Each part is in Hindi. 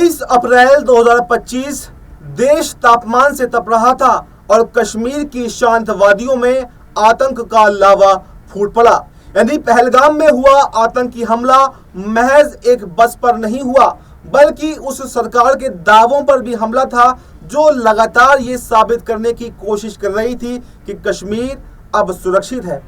22 अप्रैल 2025 देश तापमान से तप रहा था और कश्मीर की शांत वादियों में आतंक का लावा फूट पड़ा। यानी पहलगाम में हुआ आतंकी हमला महज एक बस पर नहीं हुआ, बल्कि उस सरकार के दावों पर भी हमला था जो लगातार ये साबित करने की कोशिश कर रही थी कि कश्मीर अब सुरक्षित है।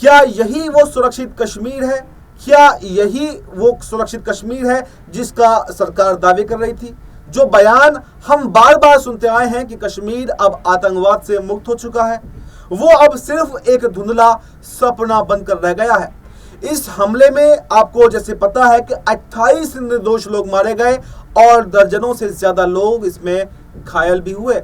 क्या यही वो सुरक्षित कश्मीर है? क्या यही वो सुरक्षित कश्मीर है जिसका सरकार दावे कर रही थी? जो बयान हम बार बार सुनते आए हैं कि कश्मीर अब आतंकवाद से मुक्त हो चुका है, वो अब सिर्फ एक धुंधला सपना बनकर रह गया है। इस हमले में आपको जैसे पता है कि 28 निर्दोष लोग मारे गए और दर्जनों से ज्यादा लोग इसमें घायल भी हुए,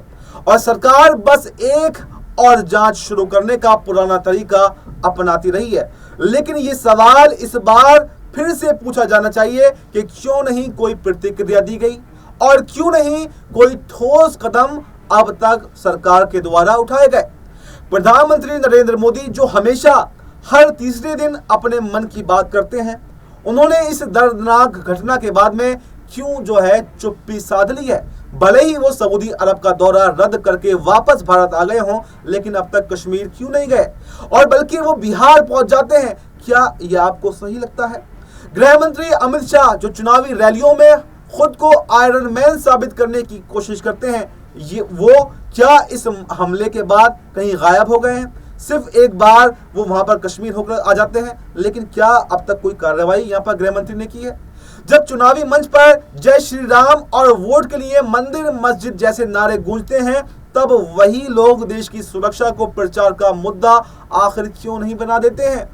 और सरकार बस एक और जांच शुरू करने का पुराना तरीका अपनाती रही है। लेकिन ये सवाल इस बार फिर से पूछा जाना चाहिए कि क्यों नहीं कोई प्रतिक्रिया दी गई और क्यों नहीं कोई ठोस कदम अब तक सरकार के द्वारा उठाए गए। प्रधानमंत्री नरेंद्र मोदी जो हमेशा हर तीसरे दिन अपने मन की बात करते हैं, उन्होंने इस दर्दनाक घटना के बाद में क्यों जो है चुप्पी साध ली है। भले ही वो सऊदी अरब का दौरा रद्द करके वापस भारत आ गए हों, लेकिन अब तक कश्मीर क्यों नहीं गए और बल्कि वो बिहार पहुंच जाते हैं। क्या ये आपको सही लगता है? गृह मंत्री अमित शाह जो चुनावी रैलियों में खुद को आयरन मैन साबित करने की कोशिश करते हैं, ये वो क्या इस हमले के बाद कहीं गायब हो गए हैं? सिर्फ एक बार वो वहां पर कश्मीर होकर आ जाते हैं, लेकिन क्या अब तक कोई कार्रवाई यहाँ पर गृह मंत्री ने की है? जब चुनावी मंच पर जय श्री राम और वोट के लिए मंदिर मस्जिद जैसे नारे गूंजते हैं, तब वही लोग देश की सुरक्षा को प्रचार का मुद्दा आखिर क्यों नहीं बना देते हैं?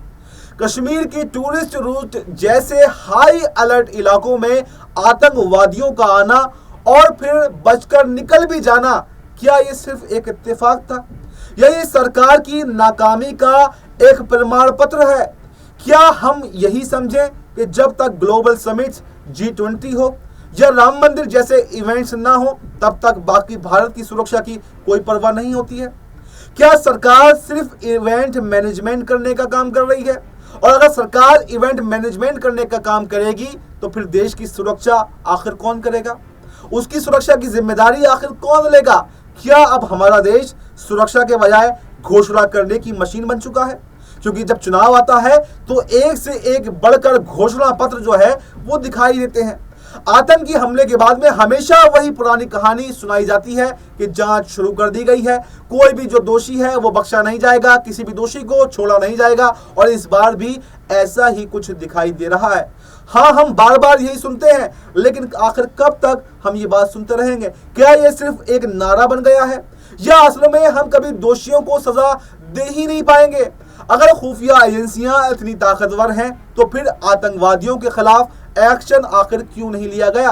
कश्मीर की टूरिस्ट रूट जैसे हाई अलर्ट इलाकों में आतंकवादियों का आना और फिर बचकर निकल भी जाना, क्या ये सिर्फ एक इत्तेफाक था या ये सरकार की नाकामी का एक प्रमाण पत्र है? क्या हम यही समझें कि जब तक ग्लोबल समिट्स G20 हो या राम मंदिर जैसे इवेंट्स ना हो, तब तक बाकी भारत की सुरक्षा की कोई परवाह नहीं होती है? क्या सरकार सिर्फ इवेंट मैनेजमेंट करने का काम कर रही है? और अगर सरकार इवेंट मैनेजमेंट करने का काम करेगी तो फिर देश की सुरक्षा आखिर कौन करेगा? उसकी सुरक्षा की जिम्मेदारी आखिर कौन लेगा? क्या अब हमारा देश सुरक्षा के बजाय घोषणा करने की मशीन बन चुका है? क्योंकि जब चुनाव आता है तो एक से एक बढ़कर घोषणा पत्र जो है वो दिखाई देते हैं। आतंकी हमले के बाद में हमेशा वही पुरानी कहानी सुनाई जाती है कि जांच शुरू कर दी गई है, कोई भी जो दोषी है वो बख्शा नहीं जाएगा, किसी भी दोषी को छोड़ा नहीं जाएगा, और इस बार भी ऐसा ही कुछ दिखाई दे रहा है। हाँ, हम बार बार यही सुनते हैं, लेकिन आखिर कब तक हम ये बात सुनते रहेंगे? क्या ये सिर्फ एक नारा बन गया है या असल में हम कभी दोषियों को सजा दे ही नहीं पाएंगे? अगर खुफिया एजेंसियां इतनी ताकतवर हैं तो फिर आतंकवादियों के खिलाफ एक्शन आखिर क्यों नहीं लिया गया?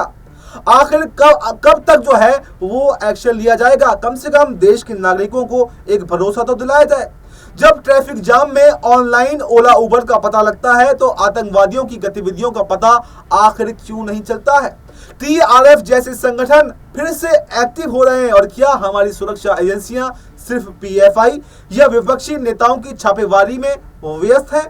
आखिर कब तक जो है वो एक्शन लिया जाएगा? कम से कम देश के नागरिकों को एक भरोसा तो दिलाया जाए। जब ट्रैफिक जाम में ऑनलाइन ओला उबर का पता लगता है तो आतंकवादियों की गतिविधियों का पता आखिर क्यों नहीं चलता है? TRF जैसे संगठन फिर से एक्टिव हो रहे हैं, और क्या हमारी सुरक्षा एजेंसियां सिर्फ PFI या विपक्षी नेताओं की छापेमारी में व्यस्त है?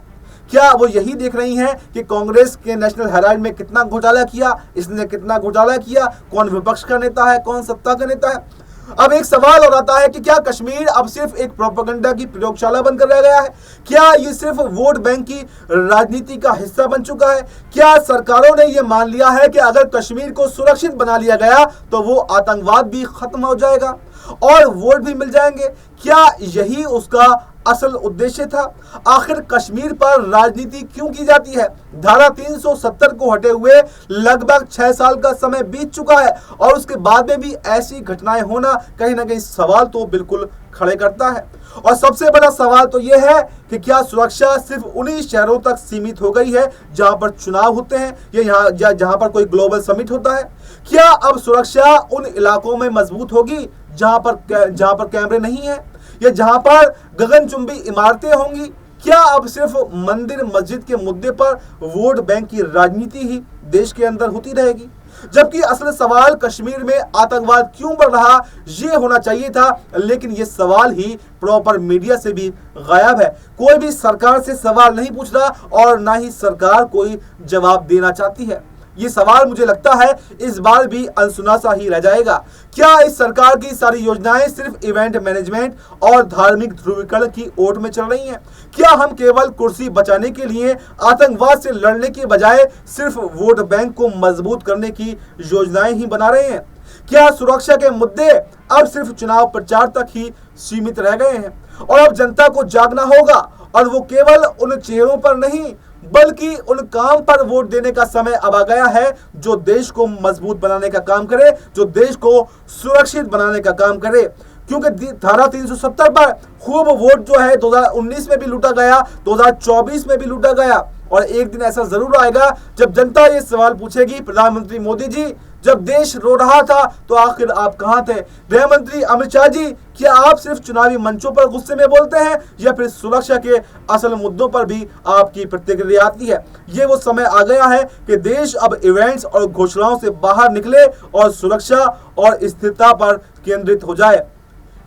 क्या वो यही देख रही हैं कि कांग्रेस के नेशनल हेराल्ड में कितना घोटाला किया, इसने कितना घोटाला किया, कौन विपक्ष का नेता है, कौन सत्ता का नेता है? अब एक सवाल और आता है कि क्या कश्मीर अब सिर्फ एक प्रोपेगेंडा की प्रयोगशाला बनकर रह गया है? क्या ये सिर्फ वोट बैंक की राजनीति का हिस्सा बन चुका है? क्या सरकारों ने ये मान लिया है कि अगर कश्मीर को सुरक्षित बना लिया गया तो वो आतंकवाद भी खत्म हो जाएगा और वोट भी मिल जाएंगे? क्या यही उसका असल उद्देश्य था? आखिर कश्मीर पर राजनीति क्यों की जाती है? धारा 370 को हटे हुए लगभग 6 साल का समय बीत चुका है और उसके बाद में भी ऐसी घटनाएं होना कहीं ना कहीं सवाल तो बिल्कुल खड़े करता है। और सबसे बड़ा सवाल तो यह है कि क्या सुरक्षा सिर्फ उन्हीं शहरों तक सीमित हो गई है जहां पर चुनाव होते हैं या जहां पर कोई ग्लोबल समिट होता है? क्या अब सुरक्षा उन इलाकों में मजबूत होगी जहां पर कैमरे नहीं है या जहां पर गगनचुंबी इमारतें होंगी? क्या अब सिर्फ मंदिर मस्जिद के मुद्दे पर वोट बैंक की राजनीति ही देश के अंदर होती रहेगी? जबकि असल सवाल कश्मीर में आतंकवाद क्यों बढ़ रहा ये होना चाहिए था, लेकिन ये सवाल ही प्रॉपर मीडिया से भी गायब है। कोई भी सरकार से सवाल नहीं पूछ रहा और ना ही सरकार कोई जवाब देना चाहती है। ये सवाल मुझे लगता है इस बार भी अनसुना सा ही रह जाएगा। क्या इस सरकार की सारी योजनाएं सिर्फ इवेंट मैनेजमेंट और धार्मिक ध्रुवीकरण की ओट में चल रही हैं? क्या हम केवल कुर्सी बचाने के लिए आतंकवाद से लड़ने के बजाय सिर्फ वोट बैंक को मजबूत करने की योजनाएं ही बना रहे हैं? क्या सुरक्षा के मुद्दे अब सिर्फ चुनाव प्रचार तक ही सीमित रह गए हैं और अब जनता को जागना होगा और वो केवल उन चेहरों पर नहीं बल्कि उन काम पर वोट देने का समय अब आ गया है जो देश को मजबूत बनाने का काम करे, जो देश को सुरक्षित बनाने का काम करे। क्योंकि धारा 370 पर खूब वोट जो है 2019 में भी लूटा गया, 2024 में भी लूटा गया और एक दिन ऐसा जरूर आएगा जब जनता ये सवाल पूछेगी, प्रधानमंत्री मोदी जी जब देश रो रहा था तो आखिर आप कहां थे? गृह मंत्री अमित शाह जी क्या आप सिर्फ चुनावी मंचों पर गुस्से में बोलते हैं या फिर सुरक्षा के असल मुद्दों पर भी आपकी प्रतिक्रिया आती है? ये वो समय आ गया है कि देश अब इवेंट्स और घोषणाओं से बाहर निकले और सुरक्षा और स्थिरता पर केंद्रित हो जाए।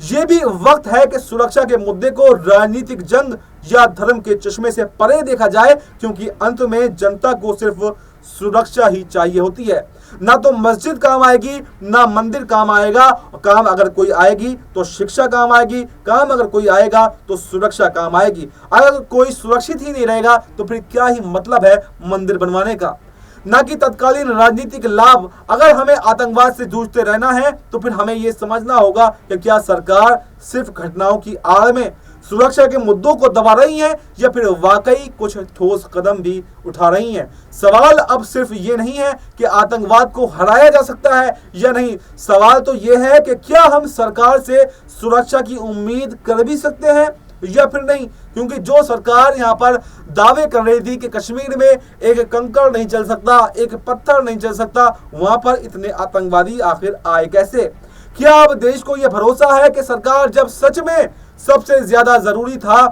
ये भी वक्त है कि सुरक्षा के मुद्दे को राजनीतिक जंग या धर्म के चश्मे से परे देखा जाए, क्योंकि अंत में जनता को सिर्फ सुरक्षा ही चाहिए होती है। ना तो मस्जिद काम आएगी ना मंदिर काम आएगा। काम अगर कोई आएगी तो शिक्षा काम आएगी, काम अगर कोई आएगा तो सुरक्षा काम आएगी। अगर कोई सुरक्षित ही नहीं रहेगा तो फिर क्या ही मतलब है मंदिर बनवाने का? ना कि तत्कालीन राजनीतिक लाभ। अगर हमें आतंकवाद से जूझते रहना है तो फिर हमें यह समझना होगा कि क्या सरकार सिर्फ घटनाओं की आड़ में सुरक्षा के मुद्दों को दबा रही है या फिर वाकई कुछ ठोस कदम भी उठा रही है। सवाल अब सिर्फ ये नहीं है कि आतंकवाद को हराया जा सकता है या नहीं, सवाल तो ये है कि क्या हम सरकार से सुरक्षा की उम्मीद कर भी सकते हैं या फिर नहीं। क्योंकि जो सरकार यहाँ पर दावे कर रही थी कि कश्मीर में एक कंकड़ नहीं चल सकता, एक पत्थर नहीं चल सकता, वहां पर इतने आतंकवादी आखिर आए कैसे? क्या अब देश को यह भरोसा है कि सरकार जब सच में सबसे ज्यादा जरूरी था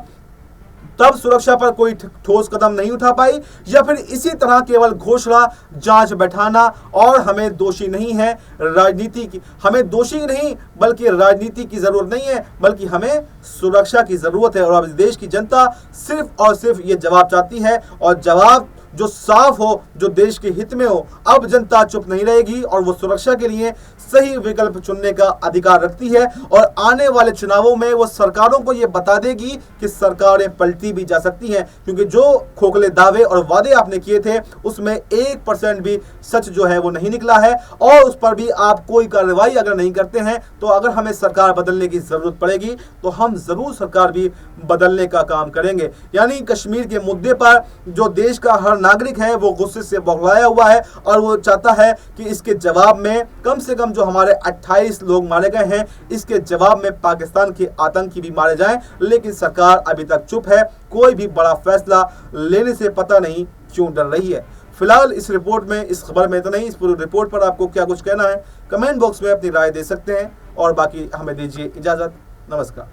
तब सुरक्षा पर कोई ठोस कदम नहीं उठा पाई, या फिर इसी तरह केवल घोषणा, जांच बैठाना और हमें दोषी नहीं है राजनीति की, हमें दोषी नहीं बल्कि राजनीति की जरूरत नहीं है बल्कि हमें सुरक्षा की जरूरत है। और अब देश की जनता सिर्फ और सिर्फ ये जवाब चाहती है और जवाब जो साफ हो, जो देश के हित में हो। अब जनता चुप नहीं रहेगी और वो सुरक्षा के लिए सही विकल्प चुनने का अधिकार रखती है और आने वाले चुनावों में वो सरकारों को ये बता देगी कि सरकारें पलटी भी जा सकती हैं, क्योंकि जो खोखले दावे और वादे आपने किए थे उसमें 1% भी सच जो है वो नहीं निकला है और उस पर भी आप कोई कार्रवाई अगर नहीं करते हैं तो अगर हमें सरकार बदलने की जरूरत पड़ेगी तो हम जरूर सरकार भी बदलने का काम करेंगे। यानी कश्मीर के मुद्दे पर जो देश का हर नागरिक है वो गुस्से से बौखलाया हुआ है और वो चाहता है कि इसके जवाब में कम से कम जो हमारे 28 लोग मारे गए हैं इसके जवाब में पाकिस्तान के आतंकी भी मारे जाएं, लेकिन सरकार अभी तक चुप है। कोई भी बड़ा फैसला लेने से पता नहीं क्यों डर रही है। फिलहाल इस रिपोर्ट में, इस खबर में इतना ही। इस पूरी रिपोर्ट पर आपको क्या कुछ कहना है कमेंट बॉक्स में अपनी राय दे सकते हैं और बाकी हमें दीजिए इजाजत। नमस्कार।